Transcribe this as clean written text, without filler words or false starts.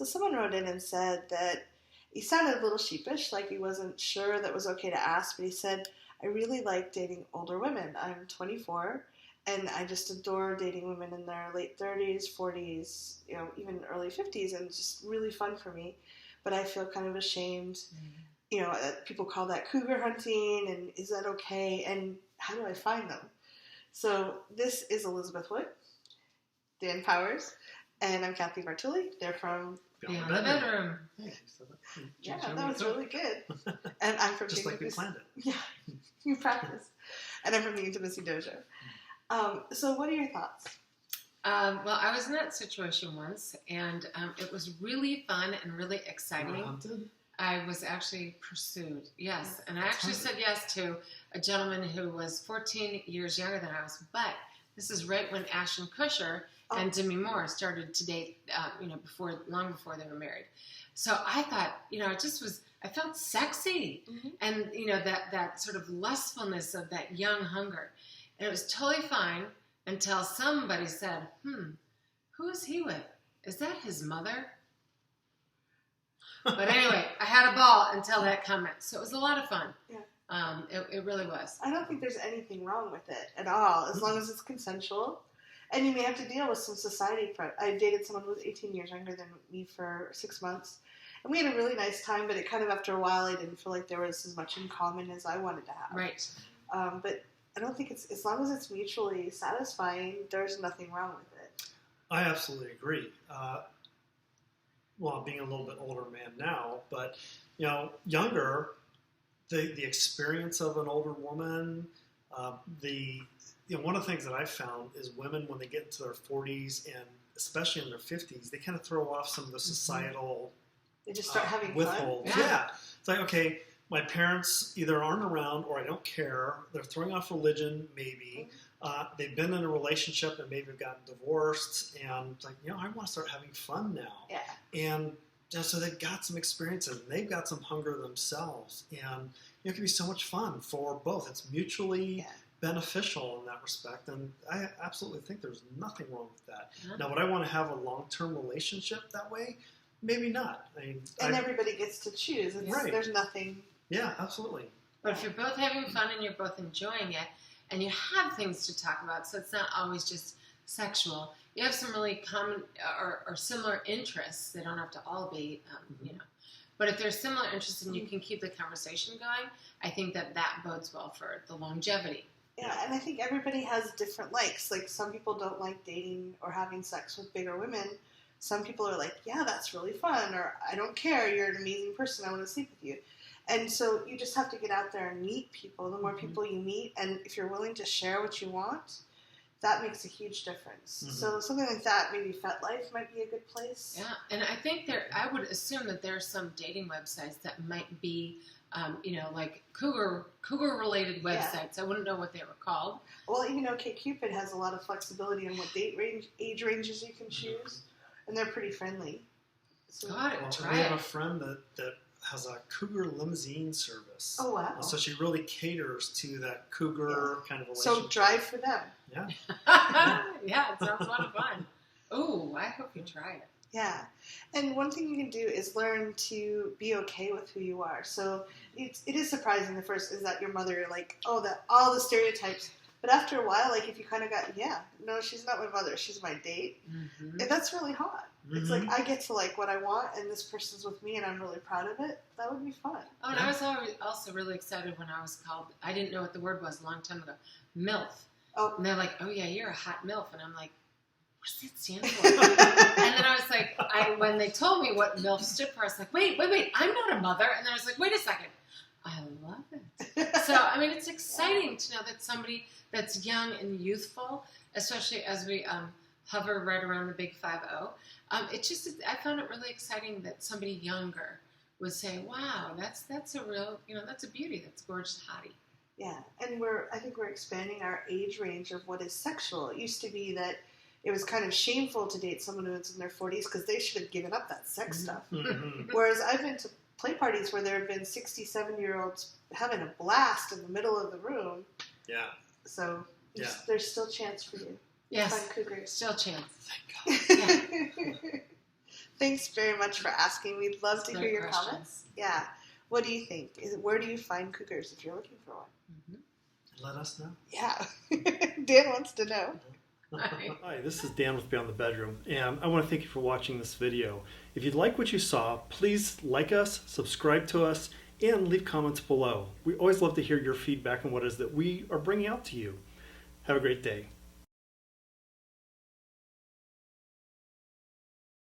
So someone wrote in and said that he sounded a little sheepish, like he wasn't sure that it was okay to ask, but he said, I really like dating older women. I'm 24, and I just adore dating women in their late 30s, 40s, even early 50s, and it's just really fun for me. But I feel kind of ashamed. People call that cougar hunting, and is that okay? And how do I find them? So this is Elizabeth Wood, Dan Powers, and I'm Cathy Vartuli. They're from Beyond the Bedroom. Yeah, that was really good. And I'm from just like we planned it. Yeah, you practiced. And I'm from the Intimacy Dojo. So what are your thoughts? Well, I was in that situation once, and it was really fun and really exciting. You were hunted? I was actually pursued, yes. And I actually said yes to a gentleman who was 14 years younger than I was. But this is right when Ashton Kutcher and Demi started to date, long before they were married. So I thought, I felt sexy. Mm-hmm. And, that sort of lustfulness of that young hunger. And it was totally fine until somebody said, who is he with? Is that his mother? But anyway, I had a ball until that comment. So it was a lot of fun. Yeah. It really was. I don't think there's anything wrong with it at all, as long as it's consensual. And you may have to deal with some society pressure. I dated someone who was 18 years younger than me for 6 months. And we had a really nice time, but it kind of, after a while, I didn't feel like there was as much in common as I wanted to have. Right. But I don't think it's, as long as it's mutually satisfying, there's nothing wrong with it. I absolutely agree. Well, being a little bit older man now, but, younger, the experience of an older woman, one of the things that I've found is women, when they get into their 40s and especially in their 50s, they kind of throw off some of the societal they just start having withholds. fun. Yeah. It's like, okay, my parents either aren't around or I don't care. They're throwing off religion, maybe. They've been in a relationship and maybe have gotten divorced. And it's like, I want to start having fun now. Yeah. And so they've got some experiences and they've got some hunger themselves. And it can be so much fun for both. It's mutually beneficial in that respect. And I absolutely think there's nothing wrong with that. Mm-hmm. Now, would I want to have a long-term relationship that way? Maybe not. Everybody gets to choose. Right. There's nothing. Yeah, absolutely. But if you're both having fun and you're both enjoying it, and you have things to talk about, so it's not always just sexual, you have some really common or similar interests. They don't have to all be, But if there's similar interests and you can keep the conversation going, I think that bodes well for the longevity. Yeah, and I think everybody has different likes. Like, some people don't like dating or having sex with bigger women. Some people are like, yeah, that's really fun, or I don't care, you're an amazing person, I want to sleep with you. And so you just have to get out there and meet people. The more people you meet, and if you're willing to share what you want, that makes a huge difference. Mm-hmm. So something like that, maybe FetLife might be a good place. Yeah, and I think I would assume that there are some dating websites that might be, like cougar-related websites. Yeah. I wouldn't know what they were called. Well, even OkCupid has a lot of flexibility in what age ranges you can choose, and they're pretty friendly. So, we have a friend that has a cougar limousine service. Oh, wow. So she really caters to that cougar kind of relationship. So drive for them. Yeah. Yeah, it sounds a lot of fun. Oh, I hope you try it. Yeah. And one thing you can do is learn to be okay with who you are. So it is surprising, the first is that your mother, like, all the stereotypes. But after a while, like, if you kind of got, no, she's not my mother, she's my date. Mm-hmm. And that's really hot. Mm-hmm. It's like, I get to like what I want, and this person's with me, and I'm really proud of it. That would be fun. Oh, and I was also really excited when I was called, I didn't know what the word was a long time ago, MILF. Oh. And they're like, oh yeah, you're a hot MILF. And I'm like, what's that stand for? And then I was like, when they told me what MILF stood for, I was like, wait, I'm not a mother. And then I was like, wait a second. I love it. So, I mean, it's exciting to know that somebody that's young and youthful, especially as we hover right around the big 5-0, I found it really exciting that somebody younger would say, wow, that's a real, that's a beauty. That's a gorgeous hottie. Yeah, and I think we're expanding our age range of what is sexual. It used to be that it was kind of shameful to date someone who was in their 40s because they should have given up that sex stuff. Mm-hmm. Whereas I've been to play parties where there have been 67-year-olds having a blast in the middle of the room. Yeah. So there's still chance for you. Yes, Fun cougars. Still chance. Thank God. Yeah. Thanks very much for asking. We'd love to hear your questions. comments. Yeah. What do you think? Where do you find cougars if you're looking for one? Mm-hmm. Let us know. Yeah. Dan wants to know. Hi, this is Dan with Beyond the Bedroom, and I want to thank you for watching this video. If you like what you saw, please like us, subscribe to us, and leave comments below. We always love to hear your feedback on what it is that we are bringing out to you. Have a great day.